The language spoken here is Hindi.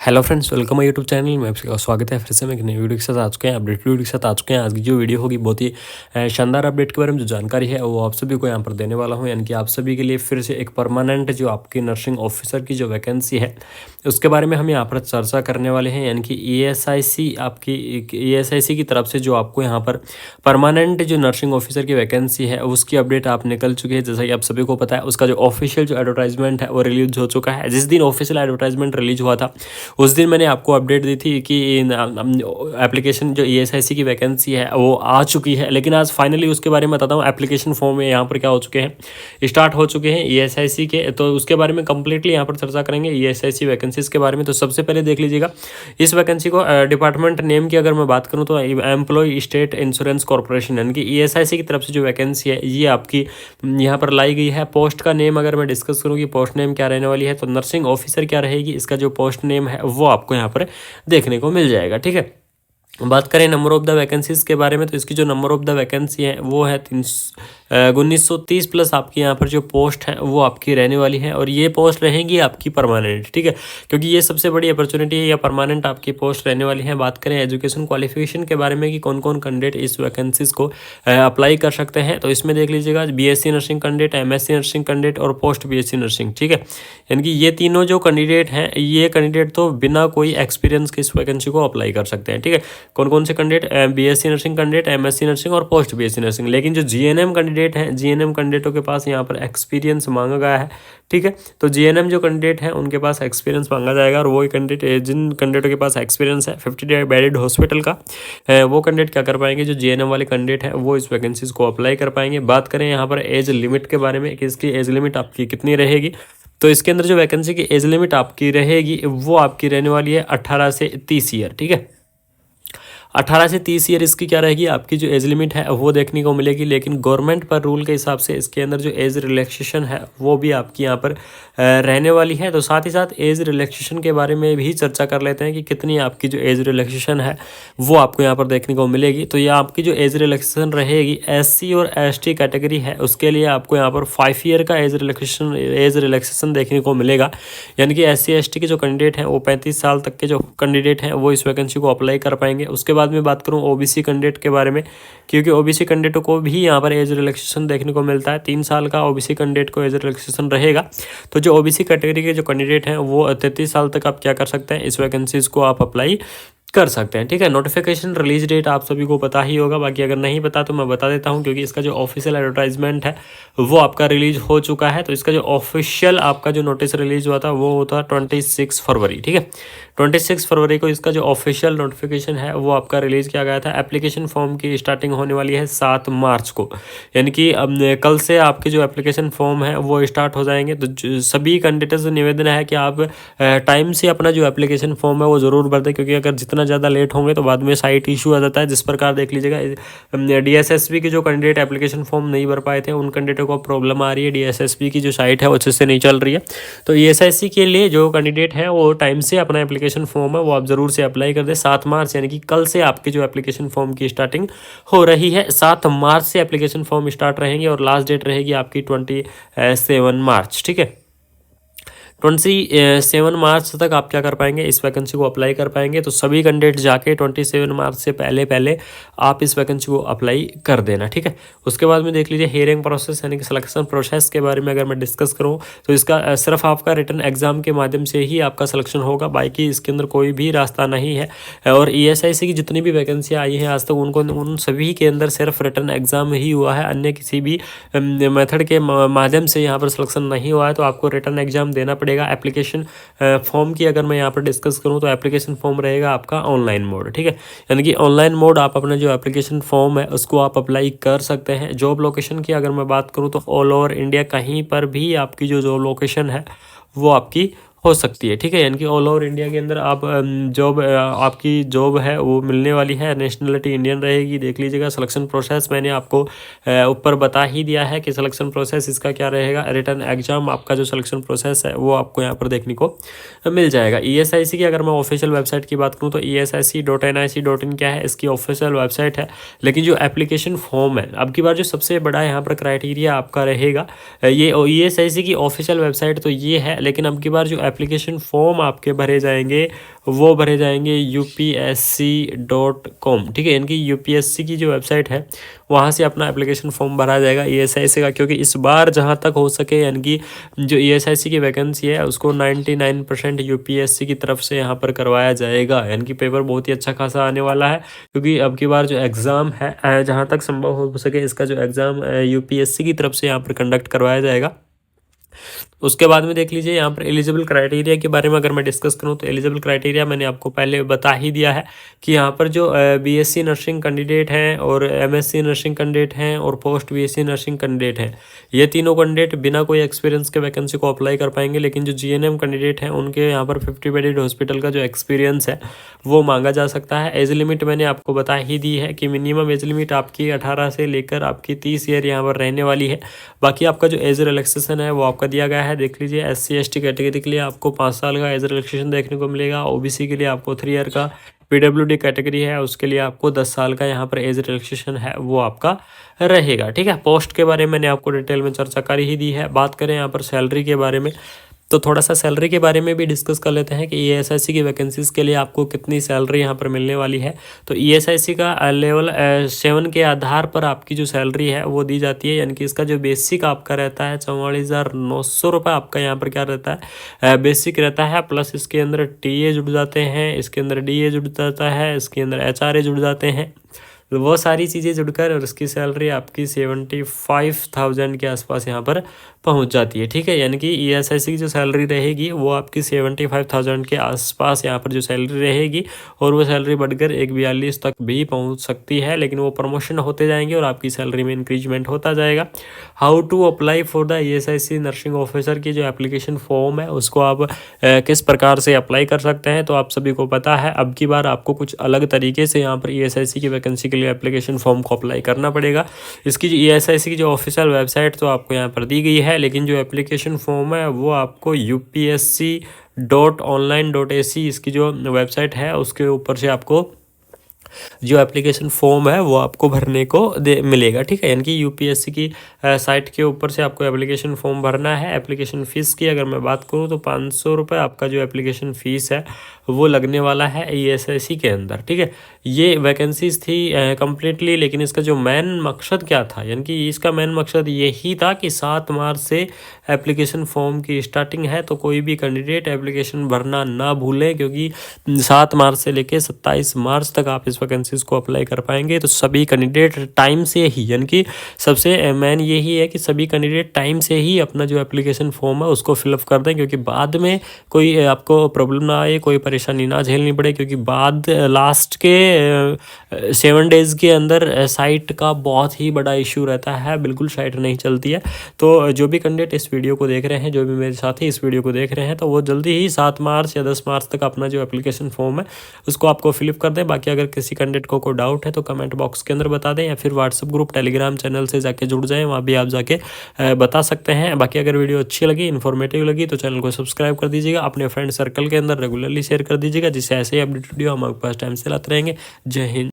Hello friends, welcome my YouTube channel में आपका स्वागत है। फिर से मैं एक नई वीडियो के साथ आ चुके हैं, अपडेट वीडियो के साथ आ चुके हैं। आज की जो वीडियो होगी बहुत ही शानदार अपडेट के बारे में जो जानकारी है वो आप सभी को यहाँ पर देने वाला हूँ। यानी कि आप सभी के लिए फिर से एक परमानेंट जो आपकी नर्सिंग ऑफिसर की जो वैकेंसी है उसके बारे में हम यहाँ पर चर्चा करने वाले हैं। यानी कि ESIC आपकी ESIC की तरफ से जो आपको यहाँ पर परमानेंट जो नर्सिंग ऑफिसर की वैकेंसी है उसकी अपडेट आप निकल चुकी है। जैसा कि आप सभी को पता है, उसका जो ऑफिशियल जो एडवर्टाइजमेंट है वो रिलीज हो चुका है। जिस दिन ऑफिशियल एडवर्टाइजमेंट रिलीज हुआ था उस दिन मैंने आपको अपडेट दी थी कि एप्लीकेशन जो ESIC की वैकेंसी है वो आ चुकी है। लेकिन आज फाइनली उसके बारे में बताता हूँ। एप्लीकेशन फॉर्म में यहाँ पर क्या हो चुके हैं, स्टार्ट हो चुके हैं ESIC के, तो उसके बारे में कंप्लीटली यहाँ पर चर्चा करेंगे ESIC वैकेंसीज के बारे में। तो सबसे पहले देख लीजिएगा इस वैकेंसी को। डिपार्टमेंट नेम की अगर मैं बात करूँ तो एम्प्लॉय स्टेट इंश्योरेंस कॉर्पोरेशन, यानी कि ESIC की तरफ से जो वैकेंसी है ये आपकी यहाँ पर लाई गई है। पोस्ट का नेम अगर मैं डिस्कस करूँ कि पोस्ट नेम क्या रहने वाली है, तो नर्सिंग ऑफिसर क्या रहेगी, इसका जो पोस्ट नेम है वो आपको यहाँ पर देखने को मिल जाएगा। ठीक है, बात करें नंबर ऑफ द वैकेंसीज के बारे में, तो इसकी जो नंबर ऑफ द वैकेंसी है वो है 1930 प्लस आपकी यहाँ पर जो पोस्ट है वो आपकी रहने वाली है, और ये पोस्ट रहेंगी आपकी परमानेंट। ठीक है, क्योंकि ये सबसे बड़ी अपॉर्चुनिटी है, या परमानेंट आपकी पोस्ट रहने वाली है। बात करें एजुकेशन क्वालिफिकेशन के बारे में कि कौन कौन कैंडिडेट इस वैकेंसीज को अप्लाई कर सकते हैं, तो इसमें देख लीजिएगा BSc nursing candidate, MSc nursing candidate और पोस्ट BSc नर्सिंग। ठीक है, यानी कि ये तीनों जो कैंडिडेट हैं, ये कैंडिडेट तो बिना कोई एक्सपीरियंस के इस वैकेंसी को अप्लाई कर सकते हैं। ठीक है, कौन कौन से candidate, BSc nursing candidate, MSc nursing और पोस्ट BSc नर्सिंग। लेकिन जो GNM कैंडिडेट हैं, GNM कैंडिडेटों के पास यहाँ पर एक्सपीरियंस मांगा गया है। ठीक है, तो GNM जो कैंडिडेट हैं उनके पास एक्सपीरियंस मांगा जाएगा, और वो कैंडिडेट जिन कैंडिडेटों के पास एक्सपीरियंस है 50 बेडेड हॉस्पिटल का, वो कैंडिडेट क्या कर पाएंगे, जो GNM वाले कैंडिडेट हैं वो इस वैकेंसीज को अप्लाई कर पाएंगे। बात करें यहाँ पर एज लिमिट के बारे में कि इसकी एज लिमिट आपकी कितनी रहेगी, तो इसके अंदर जो वैकेंसी की एज लिमिट आपकी रहेगी वो आपकी रहने वाली है 18 से 30 ईयर। ठीक है, 18 से 30 ईयर इसकी क्या रहेगी, आपकी जो एज लिमिट है वो देखने को मिलेगी। लेकिन गवर्नमेंट पर रूल के हिसाब से इसके अंदर जो एज रिलैक्सेशन है वो भी आपकी यहाँ पर रहने वाली है। तो साथ ही साथ एज रिलैक्सेशन के बारे में भी चर्चा कर लेते हैं कि कितनी आपकी जो एज रिलैक्सेशन है वो आपको यहाँ पर देखने को मिलेगी। तो ये आपकी जो एज रिलैक्सेशन रहेगी SC और ST कैटेगरी है उसके लिए आपको यहाँ पर 5 ईयर का एज रिलैक्सेशन देखने को मिलेगा। यानी कि SC ST के जो कैंडिडेट हैं वो 35 साल तक के जो कैंडिडेट हैं वो इस वैकेंसी को अप्लाई कर पाएंगे। उसके बाद में बात करूं OBC कैंडिडेट के बारे में, क्योंकि OBC कैंडिडेटों को भी यहाँ पर एज रिलैक्सेशन देखने को मिलता है। 3 साल का OBC कैंडिडेट को एज रिलैक्सेशन रहेगा। तो जो OBC कैटेगरी के जो कैंडिडेट हैं वो 33 साल तक आप क्या कर सकते हैं, इस वैकेंसीज को आप अप्लाई कर सकते हैं। ठीक है, नोटिफिकेशन रिलीज डेट आप सभी को पता ही होगा, बाकी अगर नहीं पता तो मैं बता देता हूं, क्योंकि इसका जो ऑफिशियल एडवर्टाइजमेंट है वो आपका रिलीज हो चुका है। तो इसका जो ऑफिशियल आपका जो नोटिस रिलीज हुआ था वो होता 26 फरवरी। ठीक है, 26 फरवरी को इसका जो ऑफिशियल नोटिफिकेशन है वो आपका रिलीज किया गया था। एप्लीकेशन फॉर्म की स्टार्टिंग होने वाली है 7 मार्च को, यानी कि कल से आपके जो एप्लीकेशन फॉर्म है वो स्टार्ट हो जाएंगे। तो सभी कैंडिडेट्स से निवेदन है कि आप टाइम से अपना जो एप्लीकेशन फॉर्म है वो ज़रूर भर दें, क्योंकि अगर जितना ज़्यादा लेट होंगे तो बाद में साइट इशू आ जाता है। जिस प्रकार देख लीजिएगा DSSB के जो कैंडिडेट एप्लीकेशन फॉर्म नहीं भर पाए थे उन कैंडिडेटों को प्रॉब्लम आ रही है, DSSB की जो साइट है वो अच्छे से नहीं चल रही है। तो ESIC के लिए जो कैंडिडेट है वो टाइम से अपना एप्लीकेशन फॉर्म है वो आप ज़रूर से अप्लाई कर दें। 7 मार्च यानी कि कल से आपके जो एप्लीकेशन फॉर्म की स्टार्टिंग हो रही है। 7 मार्च से एप्लीकेशन फॉर्म स्टार्ट रहेंगे और लास्ट डेट रहेगी आपकी 27 मार्च। ठीक है, 27 मार्च तक आप क्या कर पाएंगे, इस वैकेंसी को अप्लाई कर पाएंगे। तो सभी कैंडिडेट जाके 27 मार्च से पहले आप इस वैकेंसी को अप्लाई कर देना। ठीक है, उसके बाद में देख लीजिए हियरिंग प्रोसेस यानी कि सिलेक्शन प्रोसेस के बारे में अगर मैं डिस्कस करूं तो इसका सिर्फ आपका रिटन एग्जाम के माध्यम से ही आपका सिलेक्शन होगा, बाकी इसके अंदर कोई भी रास्ता नहीं है। और ESIC की जितनी भी वैकेंसियाँ आई हैं आज तक उन सभी के अंदर सिर्फ रिटन एग्जाम ही हुआ है, अन्य किसी भी मेथड के माध्यम से यहाँ पर सिलेक्शन नहीं हुआ है। तो आपको रिटन एग्जाम देना पड़ेगा। एप्लीकेशन फॉर्म की अगर मैं यहाँ पर डिस्कस करूँ तो एप्लीकेशन फॉर्म रहेगा आपका ऑनलाइन मोड। ठीक है, यानी कि ऑनलाइन मोड आप अपना जो एप्लीकेशन फॉर्म है उसको आप अप्लाई कर सकते हैं। जॉब लोकेशन की अगर मैं बात करूँ तो ऑल ओवर इंडिया कहीं पर भी आपकी जो जॉब लोकेशन है वो आपकी हो सकती है। ठीक है, यानी कि ऑल ओवर इंडिया के अंदर आप आपकी जॉब है वो मिलने वाली है। नेशनलिटी इंडियन रहेगी। देख लीजिएगा सिलेक्शन प्रोसेस मैंने आपको ऊपर बता ही दिया है कि सिलेक्शन प्रोसेस इसका क्या रहेगा। रिटन एग्जाम आपका जो सिलेक्शन प्रोसेस है वो आपको यहाँ पर देखने को मिल जाएगा। ESIC की अगर मैं ऑफिशियल वेबसाइट की बात करूँ तो ESIC.nic.in क्या है, इसकी ऑफिशियल वेबसाइट है। लेकिन जो एप्लीकेशन फॉर्म है अब की बार जो सबसे बड़ा यहाँ पर क्राइटेरिया आपका रहेगा, ये ESIC की ऑफिशियल वेबसाइट तो ये है, लेकिन अब की बार जो एप्लीकेशन फॉर्म आपके भरे जाएंगे वो भरे जाएंगे upsc.com, ठीक है। इनकी यूपीएससी की जो वेबसाइट है वहाँ से अपना एप्लीकेशन फॉर्म भरा जाएगा ईएसआईसी का, क्योंकि इस बार जहाँ तक हो सके यानी कि जो ईएसआईसी की वैकेंसी है उसको 99% यूपीएससी की तरफ से यहाँ पर करवाया जाएगा। यानी कि पेपर बहुत ही अच्छा खासा आने वाला है, क्योंकि अब की बार जो एग्ज़ाम है जहाँ तक संभव हो सके इसका जो एग्ज़ाम यूपीएससी की तरफ से यहाँ पर कंडक्ट करवाया जाएगा। उसके बाद में देख लीजिए यहाँ पर एलिजिबल क्राइटेरिया के बारे में अगर मैं डिस्कस करूँ तो एलिजिबल क्राइटेरिया मैंने आपको पहले बता ही दिया है कि यहाँ पर जो बीएससी नर्सिंग कैंडिडेट हैं और एमएससी नर्सिंग कैंडिडेट हैं और पोस्ट बीएससी नर्सिंग कैंडिडेट हैं, ये तीनों कैंडिडेट बिना कोई एक्सपीरियंस के वैकेंसी को अप्लाई कर पाएंगे। लेकिन जो जीएनएम कैंडिडेट हैं उनके यहाँ पर 50 बेडेड हॉस्पिटल का जो एक्सपीरियंस है वो मांगा जा सकता है। एज लिमिट मैंने आपको बता ही दी है कि मिनिमम एज लिमिट आपकी 18 से लेकर आपकी 30 ईयर यहाँ पर रहने वाली है। बाकी आपका जो एज रिलैक्सेशन है वो आपका दिया गया है। देख लीजिए SC ST कैटेगरी के लिए आपको 5 साल का एज रिलैक्सेशन देखने को मिलेगा। ओबीसी के लिए आपको 3 ईयर का, पीडब्ल्यूडी कैटेगरी है उसके लिए आपको 10 साल का यहाँ पर एज रिलैक्सेशन है वो आपका रहेगा, ठीक है। पोस्ट के बारे में मैंने आपको डिटेल में चर्चा कर ही दी है। बात करें यहाँ पर सैलरी के बारे में तो थोड़ा सा सैलरी के बारे में भी डिस्कस कर लेते हैं कि ईएसआईसी की वैकेंसीज़ के लिए आपको कितनी सैलरी यहाँ पर मिलने वाली है। तो ईएसआईसी का लेवल 7 के आधार पर आपकी जो सैलरी है वो दी जाती है। यानी कि इसका जो बेसिक आपका रहता है 44,900 रुपये आपका यहाँ पर क्या रहता है बेसिक रहता है। प्लस इसके अंदर टीए जुड़ जाते हैं, इसके अंदर डीए जुड़ जाता है, इसके अंदर एचआरए जुड़ जाते हैं। तो वो सारी चीज़ें जुड़कर और उसकी सैलरी आपकी 75,000 के आसपास यहाँ पर पहुँच जाती है, ठीक है। यानी कि ईएसआईसी की जो सैलरी रहेगी वो आपकी 75,000 के आसपास यहाँ पर जो सैलरी रहेगी, और वो सैलरी बढ़कर 142 तक भी पहुँच सकती है। लेकिन वो प्रमोशन होते जाएंगे और आपकी सैलरी में इंक्रीजमेंट होता जाएगा। How to apply for the ESIC nursing officer की जो एप्लीकेशन फॉर्म है उसको आप किस प्रकार से अप्लाई कर सकते हैं, तो आप सभी को पता है अब की बार आपको कुछ अलग तरीके से यहाँ पर ईएसआईसी की वैकेंसी के लिए एप्लीकेशन फॉर्म को अप्लाई करना पड़ेगा। इसकी जो ईएसआईसी की जो ऑफिशियल वेबसाइट तो आपको यहाँ पर दी गई है, लेकिन जो एप्लीकेशन फॉर्म है वो आपको upsc.online.ac इसकी जो वेबसाइट है उसके ऊपर से आपको जो एप्लीकेशन फॉर्म है वो आपको भरने को मिलेगा, ठीक है। यानी कि यूपीएससी की साइट के ऊपर से आपको एप्लीकेशन फॉर्म भरना है। एप्लीकेशन फ़ीस की अगर मैं बात करूँ तो 500 रुपये आपका जो एप्लीकेशन फ़ीस है वो लगने वाला है ईएसआईसी के अंदर, ठीक है। ये वैकेंसीज थी कम्प्लीटली, लेकिन इसका जो मेन मकसद क्या था, यानी कि इसका मेन मकसद यही था कि 7 मार्च से एप्लीकेशन फॉर्म की स्टार्टिंग है, तो कोई भी कैंडिडेट एप्लीकेशन भरना ना भूलें, क्योंकि 7 मार्च से लेकर 27 मार्च तक आप इस वैकेंसीज को अप्लाई कर पाएंगे। तो सभी कैंडिडेट टाइम से ही, यानी कि सबसे मेन यही है कि सभी कैंडिडेट टाइम से ही अपना जो एप्लीकेशन फॉर्म है उसको फिलअप कर दें, क्योंकि बाद में कोई आपको प्रॉब्लम ना आए, कोई परेशानी ना झेलनी पड़े। क्योंकि बाद लास्ट के 7 डेज़ के अंदर साइट का बहुत ही बड़ा इशू रहता है, बिल्कुल साइट नहीं चलती है। तो जो भी कैंडिडेट इस वीडियो को देख रहे हैं, जो भी मेरे साथी इस वीडियो को देख रहे हैं, तो वो जल्दी ही 7 मार्च या 10 मार्च तक अपना जो एप्लीकेशन फॉर्म है उसको आपको फिलअप कर दें। बाकी अगर किसी कैंडिडेट को कोई डाउट है तो कमेंट बॉक्स के अंदर बता दें, या फिर व्हाट्सअप ग्रुप टेलीग्राम चैनल से जाके जुड़ जाएं, वहाँ भी आप जाके बता सकते हैं। बाकी अगर वीडियो अच्छी लगी, इन्फॉर्मेटिव लगी तो चैनल को सब्सक्राइब कर दीजिएगा, अपने फ्रेंड सर्कल के अंदर रेगुलरली शेयर कर दीजिएगा, जिससे ऐसे ही अपडेट वीडियो हमारे पास टाइम से लाते रहेंगे। जय हिंद।